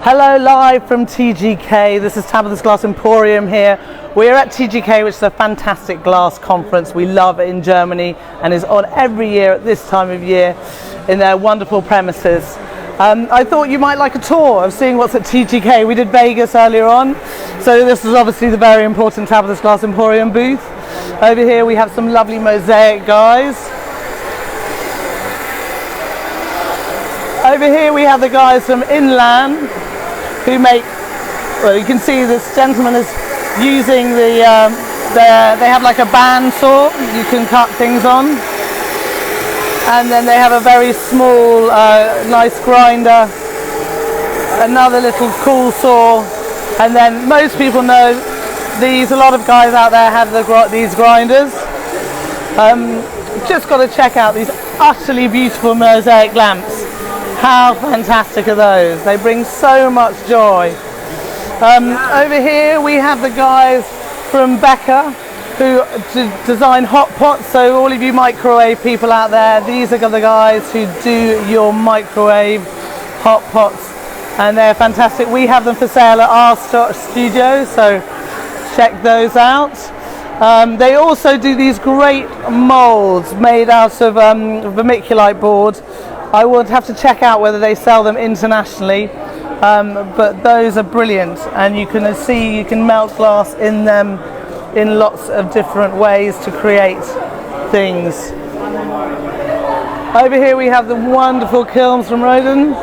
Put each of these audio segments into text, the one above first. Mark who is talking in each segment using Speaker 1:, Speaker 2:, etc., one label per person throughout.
Speaker 1: Hello, live from TGK. This is Tabitha's Glass Emporium here. We're at TGK, which is a fantastic glass conference we love in Germany and is on every year at this time of year in their wonderful premises. I thought you might like a tour of seeing what's at TGK. We did Vegas earlier on, so this is obviously the very important Tabitha's Glass Emporium booth. Over here we have some lovely mosaic guys. Over here we have the guys from Inland who make, well, you can see this gentleman is using they have like a bandsaw you can cut things on, and then they have a very small nice grinder, another little cool saw, and then most people know these, a lot of guys out there have these grinders. Just got to check out these utterly beautiful mosaic lamps. How fantastic are those? They bring so much joy. Over here we have the guys from Becker who design hot pots. So all of you microwave people out there, these are the guys who do your microwave hot pots, and they're fantastic. We have them for sale at our studio, so check those out. They also do these great molds made out of vermiculite board. I would have to check out whether they sell them internationally, but those are brilliant, and you can see you can melt glass in them in lots of different ways to create things. Over here we have the wonderful kilns from Roden.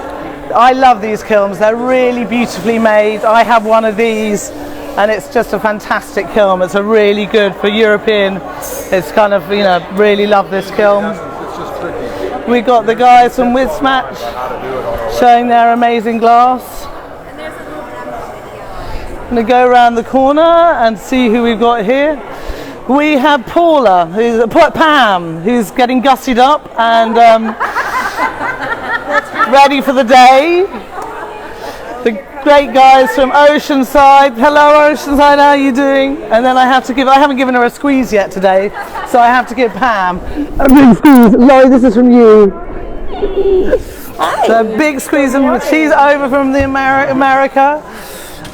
Speaker 1: I love these kilns, they're really beautifully made. I have one of these and it's just a fantastic kiln. It's a really good for European, it's kind of, you know, really love this kiln. We got the guys from Wismatch showing their amazing glass. I'm going to go around the corner and see who we've got here. We have Paula, Pam, who's getting gussied up and ready for the day. The great guys from Oceanside. Hello Oceanside, how are you doing? And then I haven't given her a squeeze yet today, so I have to give Pam a big squeeze. Laurie, this is from you. So big squeeze, and she's over from the America.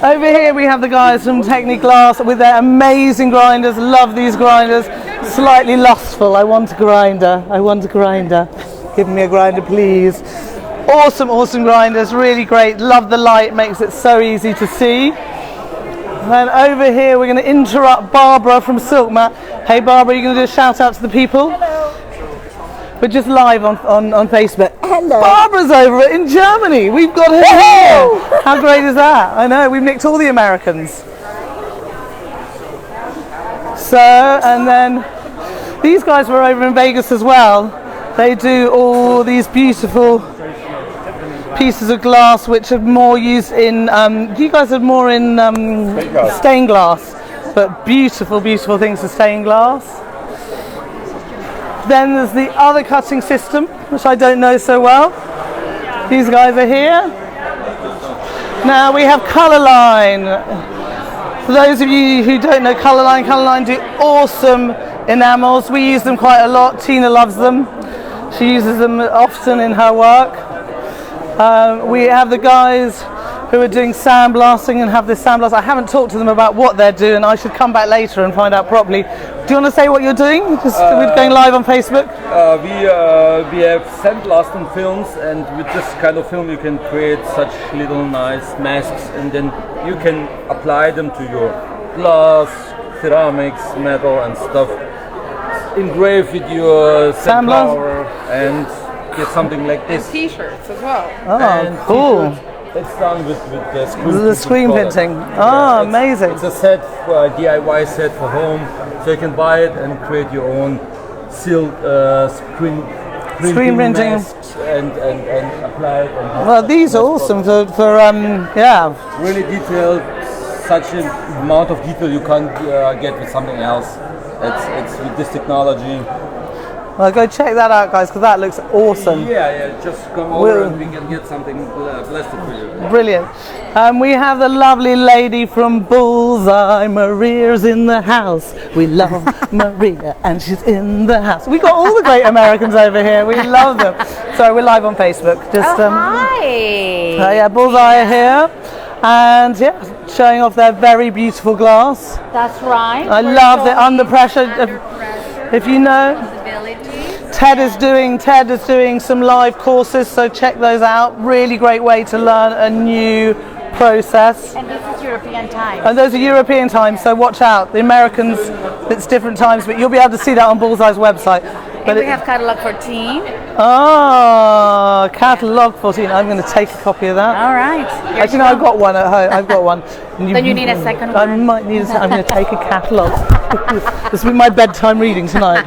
Speaker 1: Over here we have the guys from Technic Glass with their amazing grinders. Love these grinders. Slightly lustful. I want a grinder. I want a grinder. Give me a grinder, please. Awesome, awesome grinders. Really great. Love the light. Makes it so easy to see. And over here we're going to interrupt Barbara from Silkmat. Hey Barbara, you're going to do a shout out to the people?
Speaker 2: Hello.
Speaker 1: We're just live on Facebook.
Speaker 2: Hello.
Speaker 1: Barbara's over in Germany. We've got her here. How great is that? I know, we've nicked all the Americans. So, and then these guys were over in Vegas as well. They do all these beautiful pieces of glass which are more used in, you guys are more in stained glass, but beautiful, beautiful things for stained glass. Then there's the other cutting system, which I don't know so well. These guys are here. Now we have Colorline. For those of you who don't know Colorline do awesome enamels. We use them quite a lot. Tina loves them. She uses them often in her work. We have the guys who are doing sandblasting and have this sandblast. I haven't talked to them about what they're doing. I should come back later and find out properly. Do you want to say what you're doing? We're going live on Facebook.
Speaker 3: We have sandblasting films, and with this kind of film you can create such little nice masks, and then you can apply them to your glass, ceramics, metal and stuff. Engrave with your sandblaster and get something like this.
Speaker 2: And t-shirts as well.
Speaker 1: Oh,
Speaker 3: and
Speaker 1: cool.
Speaker 3: It's done with the
Speaker 1: screen printing. Oh,
Speaker 3: yeah,
Speaker 1: amazing.
Speaker 3: It's a set, for a DIY set for home, so you can buy it and create your own silk screen printing masks and apply it. And
Speaker 1: well, these are awesome for yeah.
Speaker 3: Really detailed, such an amount of detail you can't get with something else. It's with this technology.
Speaker 1: Well, go check that out, guys, because that looks awesome.
Speaker 3: Yeah, just come over and we can get something blasted for you.
Speaker 1: Brilliant. We have the lovely lady from Bull Bullseye, Maria's in the house. We love Maria and she's in the house. We got all the great Americans over here. We love them. So we're live on Facebook. Just
Speaker 2: hi.
Speaker 1: yeah, Bullseye are here, and yeah, showing off their very beautiful glass.
Speaker 2: That's right.
Speaker 1: I love the under pressure. If you know, Ted is doing some live courses, so check those out. Really great way to learn a new process.
Speaker 2: And this is European time.
Speaker 1: And those are European times, so watch out. The Americans, it's different times, but you'll be able to see that on Bullseye's website. But
Speaker 2: and we have catalog 14.
Speaker 1: Oh, catalog 14. I'm going to take a copy of that.
Speaker 2: All right.
Speaker 1: Actually, no, I've got one at home. I've got one.
Speaker 2: Then you need a second one.
Speaker 1: I might need I'm going to take a catalogue. This will be my bedtime reading tonight.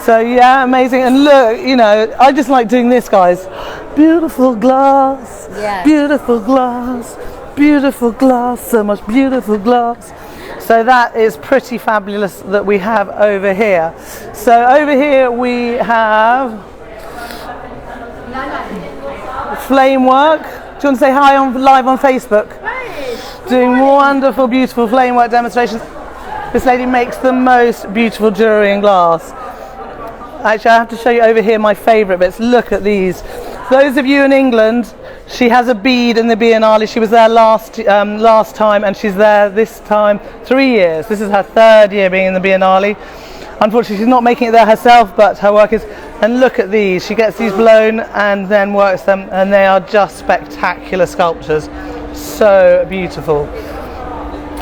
Speaker 1: So yeah, amazing. And look, you know, I just like doing this, guys. Beautiful glass,
Speaker 2: yes.
Speaker 1: Beautiful glass, beautiful glass, so much beautiful glass. So that is pretty fabulous that we have over here. So over here we have flame work. Do you want to say hi on live on Facebook?
Speaker 2: Hi.
Speaker 1: Doing wonderful, beautiful flame work demonstrations. This lady makes the most beautiful jewellery in glass. Actually, I have to show you over here my favourite bits. Look at these. Those of you in England, she has a bead in the Biennale. She was there last time, and she's there this time 3 years. This is her 3rd year being in the Biennale. Unfortunately, she's not making it there herself, but her work is. And look at these. She gets these blown and then works them, and they are just spectacular sculptures. So beautiful.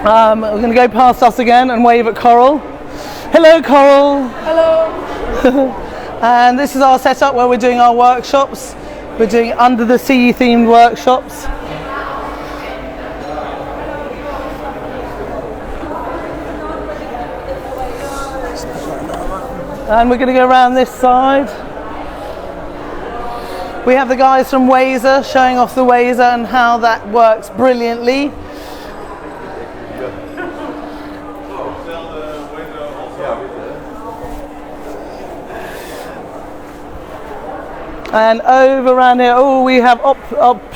Speaker 1: We're going to go past us again and wave at Coral. Hello, Coral.
Speaker 2: Hello.
Speaker 1: And this is our setup where we're doing our workshops. We're doing under the sea themed workshops. And we're going to go around this side. We have the guys from Wazer showing off the Wazer and how that works brilliantly. And over around here, oh, we have Optula,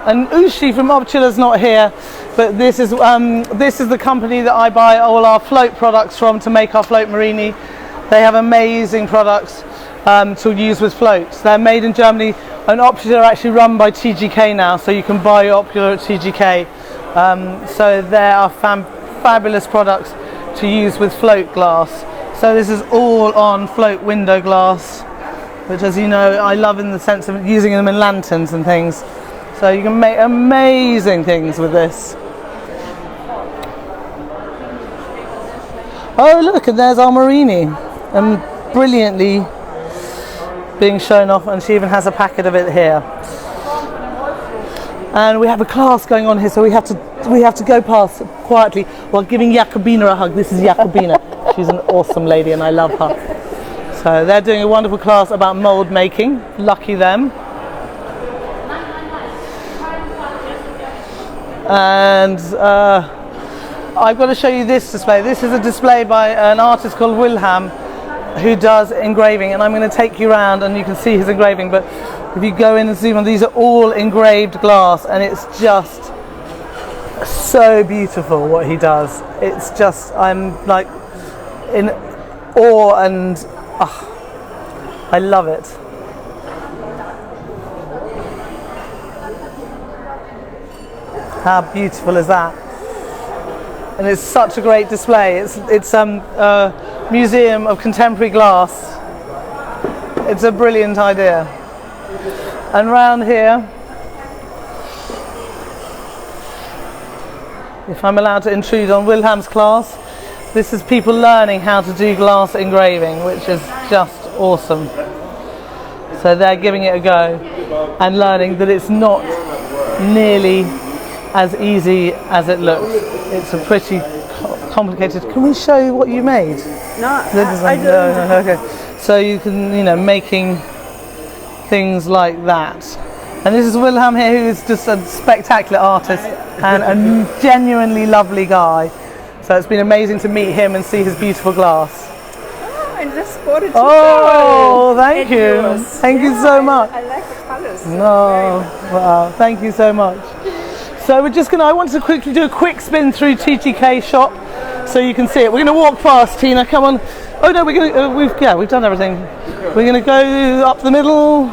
Speaker 1: and Ushi from Optula's not here, but this is the company that I buy all our float products from to make our float marini. They have amazing products to use with floats. They're made in Germany, and Optula are actually run by TGK now, so you can buy Optula at TGK. So there are fabulous products to use with float glass. So this is all on float window glass, which, as you know, I love in the sense of using them in lanterns and things. So you can make amazing things with this. Oh look, and there's our Marini, and brilliantly being shown off, and she even has a packet of it here. And we have a class going on here, so we have to go past quietly while giving Jacobina a hug. This is Jacobina. She's an awesome lady and I love her. So they're doing a wonderful class about mould making. Lucky them. And I've got to show you this display. This is a display by an artist called Wilhelm, who does engraving, and I'm going to take you around and you can see his engraving. But if you go in and zoom on, these are all engraved glass, and it's just so beautiful what he does. It's just, I'm like in awe, and I love it. How beautiful is that? And it's such a great display. It's a museum of contemporary glass. It's a brilliant idea. And round here, if I'm allowed to intrude on Wilhelm's class, this is people learning how to do glass engraving, which is just awesome. So they're giving it a go and learning that it's not nearly as easy as it looks. It's a pretty complicated. Can we show you what you made?
Speaker 2: No,
Speaker 1: I don't. No, okay. So you can, you know, making things like that. And this is Wilhelm here, who's just a spectacular artist and a genuinely lovely guy. So it's been amazing to meet him and see his beautiful glass.
Speaker 2: Oh, and just spotted.
Speaker 1: Oh, thank you. Thank you so much.
Speaker 2: I like the colors.
Speaker 1: No, wow, thank you so much. So I want to quickly do a quick spin through TGK shop so you can see it. We're going to walk past, Tina, come on. Oh no, we've done everything. We're going to go up the middle.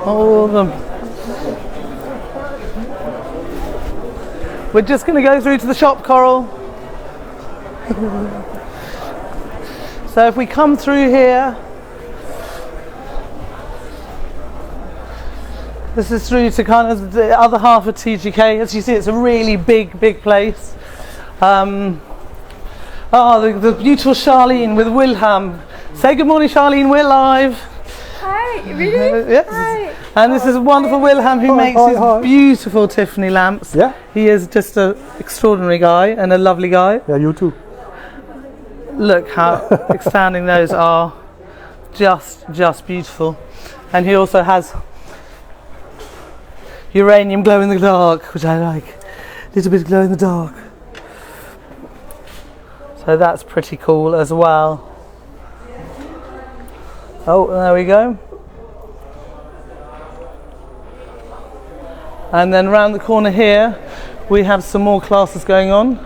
Speaker 1: All of them. We're just going to go through to the shop, Coral. So if we come through here, this is through to kind of the other half of TGK. As you see, it's a really big place. The beautiful Charlene with Wilhelm. Say good morning, Charlene, we're live.
Speaker 2: Hi, really?
Speaker 1: Yes.
Speaker 2: Hi.
Speaker 1: And this is wonderful Wilhelm who makes these beautiful Tiffany lamps.
Speaker 4: Yeah.
Speaker 1: He is just an extraordinary guy and a lovely guy.
Speaker 4: Yeah, you too.
Speaker 1: Look how outstanding those are. Just beautiful. And he also has uranium glow in the dark, which I like. A little bit of glow in the dark. So that's pretty cool as well. Oh, there we go. And then round the corner here, we have some more classes going on.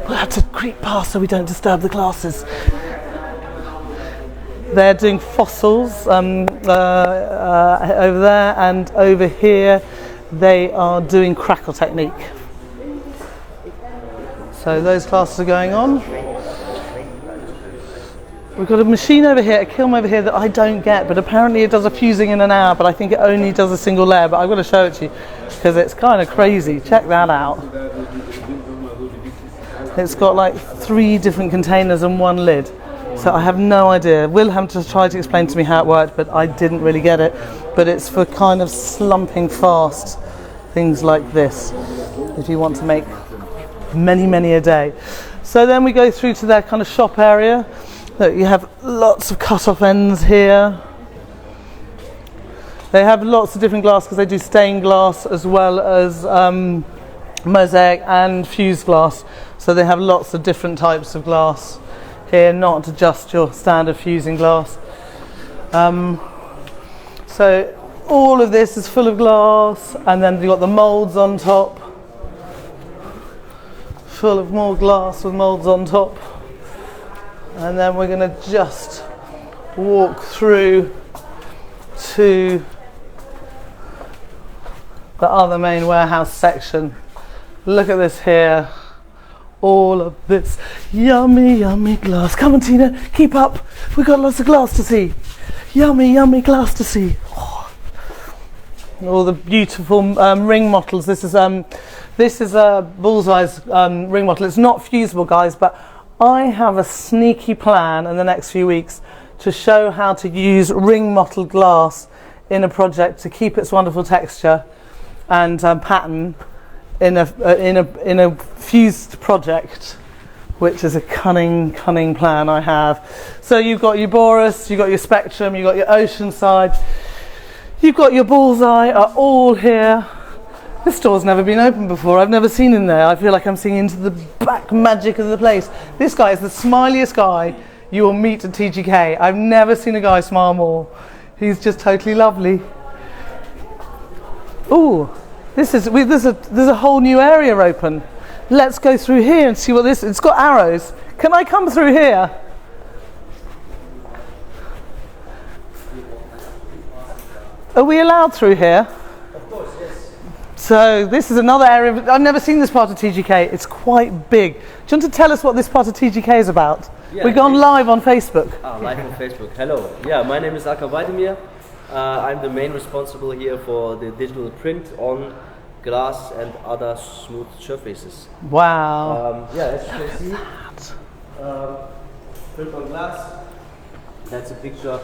Speaker 1: We'll have to creep past so we don't disturb the classes. They're doing fossils over there, and over here they are doing crackle technique. So those classes are going on. We've got a machine over here, a kiln over here that I don't get, but apparently it does a fusing in an hour, but I think it only does a single layer, but I've got to show it to you because it's kind of crazy. Check that out. It's got like 3 different containers and 1 lid. So I have no idea. Wilhelm just tried to explain to me how it worked, but I didn't really get it. But it's for kind of slumping fast things like this, if you want to make many a day. So then we go through to their kind of shop area. Look, you have lots of cut-off ends here. They have lots of different glass because they do stained glass as well as mosaic and fused glass. So they have lots of different types of glass here, not just your standard fusing glass. So all of this is full of glass, and then you've got the moulds on top, full of more glass with moulds on top. And then we're going to just walk through to the other main warehouse section. Look at this here. All of this yummy glass. Come on, Tina, keep up. We've got lots of glass to see. Yummy glass to see. Oh. All the beautiful ring models. This is a Bullseye's ring model. It's not fusible, guys, but I have a sneaky plan in the next few weeks to show how to use ring mottled glass in a project to keep its wonderful texture and pattern in a fused project, which is a cunning plan I have. So you've got your Boris, you've got your Spectrum, you've got your Oceanside, you've got your Bullseye, are all here. This store's never been open before. I've never seen in there. I feel like I'm seeing into the black magic of the place. This guy is the smiliest guy you will meet at TGK. I've never seen a guy smile more. He's just totally lovely. Ooh, there's a whole new area open. Let's go through here and see what this. It's got arrows. Can I come through here? Are we allowed through here? So this is another area. I've never seen this part of TGK. It's quite big. Do you want to tell us what this part of TGK is about?
Speaker 5: Yeah,
Speaker 1: We've gone live on Facebook.
Speaker 5: Live on Facebook. Hello. Yeah, my name is Aka Weidemir. I'm the main responsible here for the digital print on glass and other smooth surfaces.
Speaker 1: Wow.
Speaker 5: As you can see, print on glass. That's a picture.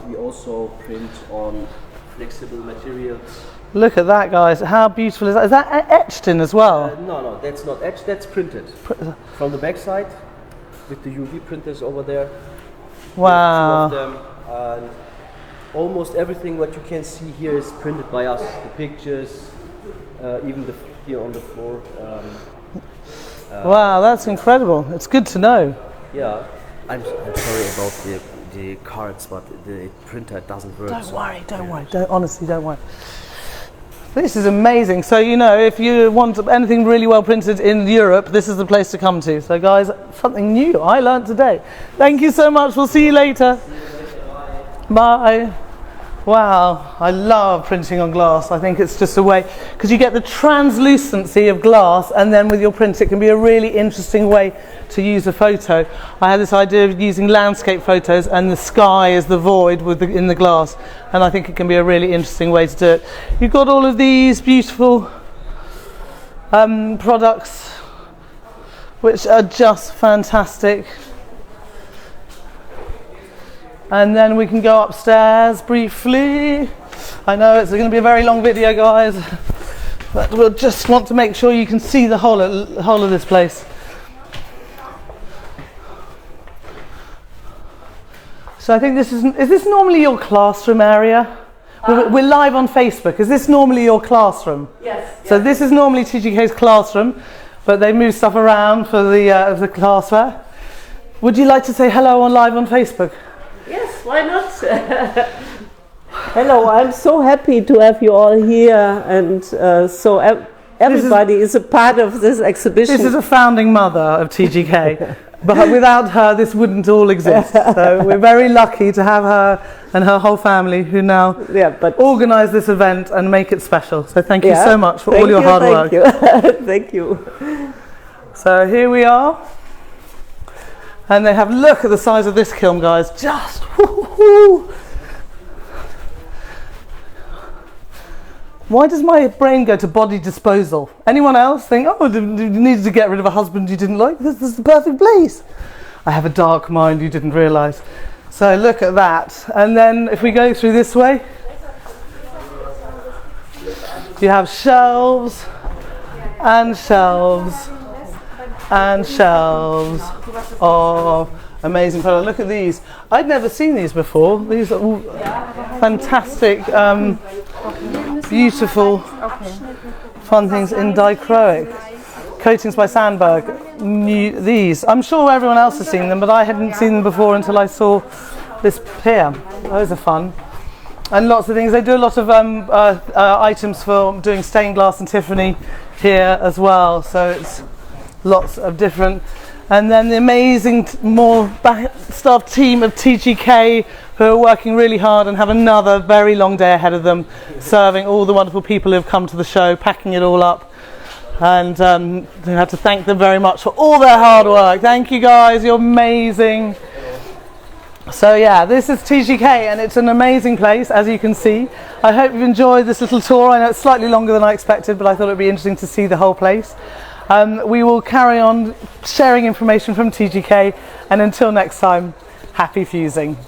Speaker 5: We also print on flexible materials.
Speaker 1: Look at that, guys. How beautiful is that? Is that etched in as well?
Speaker 5: No, that's not etched, that's printed. From the back side, with the UV printers over there.
Speaker 1: Wow.
Speaker 5: Two of them, and almost everything what you can see here is printed by us. The pictures, even here on the floor.
Speaker 1: Wow, that's incredible. It's good to know.
Speaker 5: Yeah. I'm sorry about the cards, but the printer doesn't work.
Speaker 1: Don't worry, don't worry. Honestly, don't worry. This is amazing. So, you know, if you want anything really well printed in Europe, this is the place to come to. So, guys, something new I learned today. Thank you so much. We'll see you later. Bye. Wow, I love printing on glass. I think it's just a way, because you get the translucency of glass, and then with your print it can be a really interesting way to use a photo. I had this idea of using landscape photos and the sky is the void in the glass, and I think it can be a really interesting way to do it. You've got all of these beautiful products which are just fantastic. And then we can go upstairs briefly. I know it's going to be a very long video, guys, but we'll just want to make sure you can see the whole of this place. So I think is this normally your classroom area? We're live on Facebook. Is this normally your classroom?
Speaker 2: Yes.
Speaker 1: So this is normally TGK's classroom, but they move stuff around for the classware. Would you like to say hello on live on Facebook?
Speaker 2: Yes, why not?
Speaker 4: Hello, I'm so happy to have you all here, and everybody is a part of this exhibition.
Speaker 1: This is a founding mother of TGK, but without her this wouldn't all exist. So we're very lucky to have her and her whole family who now organise this event and make it special. So thank you so much for all your hard work.
Speaker 4: Thank you.
Speaker 1: So here we are. And they have, look at the size of this kiln, guys. Just whoo-hoo. Why does my brain go to body disposal? Anyone else think, oh, you needed to get rid of a husband you didn't like? This is the perfect place. I have a dark mind you didn't realise. So look at that. And then if we go through this way, you have shelves and shelves and shelves of amazing products. Look at these. I'd never seen these before. These are all fantastic, beautiful, fun things in dichroic. Coatings by Sandberg. These. I'm sure everyone else has seen them, but I hadn't seen them before until I saw this here. Those are fun. And lots of things. They do a lot of items for doing stained glass and Tiffany here as well. So it's lots of different, and then the amazing staff team of TGK who are working really hard and have another very long day ahead of them, serving all the wonderful people who have come to the show, packing it all up, and we have to thank them very much for all their hard work. Thank you guys, you're amazing. So yeah, this is TGK and it's an amazing place, as you can see. I hope you've enjoyed this little tour. I know it's slightly longer than I expected, but I thought it would be interesting to see the whole place. We will carry on sharing information from TGK, and until next time, happy fusing.